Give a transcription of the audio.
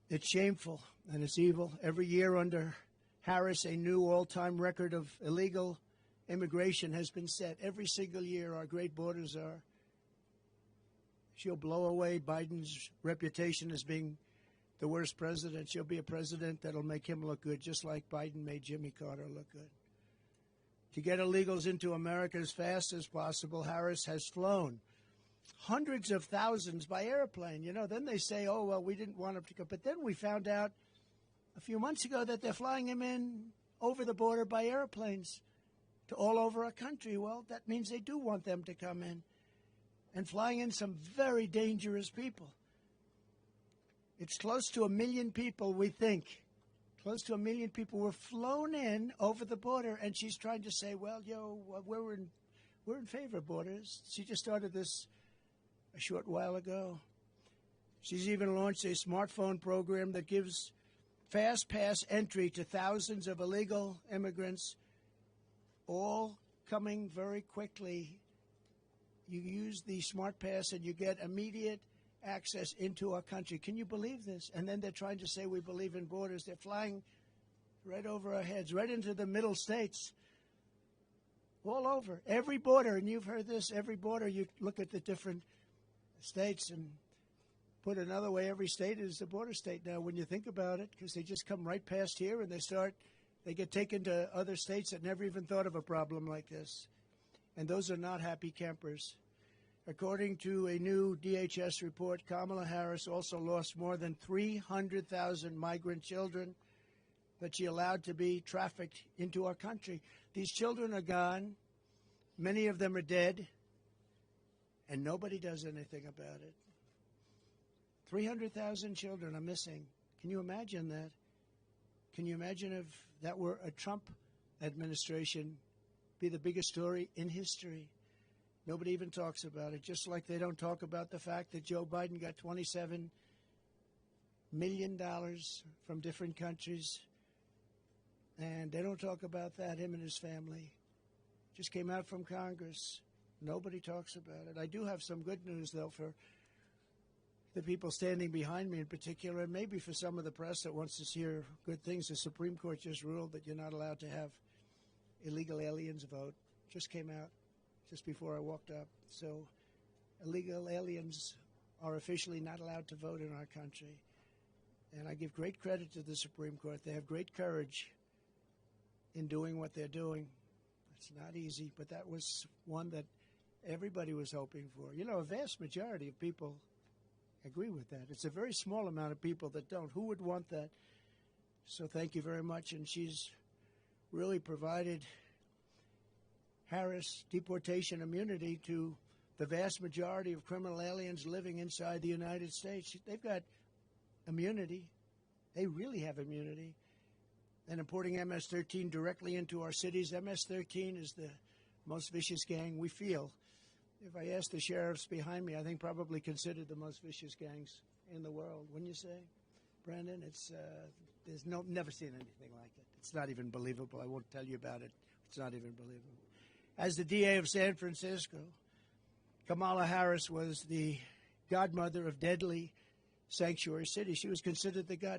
It's shameful and it's evil. Every year under Harris, a new all-time record of illegal immigration has been set. Every single year, our great borders are. She'll blow away Biden's reputation as being the worst president. She'll be a president that'll make him look good, just like Biden made Jimmy Carter look good. To get illegals into America as fast as possible, Harris has flown hundreds of thousands by airplane. You know, then they say, oh, well, we didn't want them to go. But then we found out a few months ago that they're flying him in over the border by airplanes to all over our country. Well, that means they do want them to come in, and flying in some very dangerous people. It's close to 1 million people, we think. Close to 1 million people were flown in over the border, and she's trying to say, well, we're in favor of borders. She just started this a short while ago. She's even launched a smartphone program that gives fast pass entry to thousands of illegal immigrants, all coming very quickly. You use the smart pass and you get immediate access into our country. Can you believe this? And then they're trying to say we believe in borders. They're flying right over our heads, right into the middle states, all over. Every border, and you've heard this, every border, you look at the different states, and put another way, every state is a border state now when you think about it, because they just come right past here and they get taken to other states that never even thought of a problem like this. And those are not happy campers. According to a new DHS report, Kamala Harris also lost more than 300,000 migrant children that she allowed to be trafficked into our country. These children are gone. Many of them are dead. And nobody does anything about it. 300,000 children are missing. Can you imagine that? Can you imagine if that were a Trump administration? Be the biggest story in history. Nobody even talks about it, just like they don't talk about the fact that Joe Biden got $27 million from different countries. And they don't talk about that, him and his family. Just came out from Congress. Nobody talks about it. I do have some good news, though, for the people standing behind me in particular, and maybe for some of the press that wants to hear good things. The Supreme Court just ruled that you're not allowed to have illegal aliens vote. Just came out just before I walked up. So illegal aliens are officially not allowed to vote in our country. And I give great credit to the Supreme Court. They have great courage in doing what they're doing. It's not easy, but that was one that everybody was hoping for. You know, a vast majority of people agree with that. It's a very small amount of people that don't. Who would want that? So thank you very much. And she's really provided Harris deportation immunity to the vast majority of criminal aliens living inside the United States. They've got immunity. They really have immunity. And importing MS-13 directly into our cities. MS-13 is the most vicious gang we feel. If I ask the sheriffs behind me, I think probably considered the most vicious gangs in the world. Wouldn't you say, Brandon? It's never seen anything like it. It's not even believable. I won't tell you about it. It's not even believable. As the DA of San Francisco, Kamala Harris was the godmother of deadly sanctuary cities. She was considered the godmother.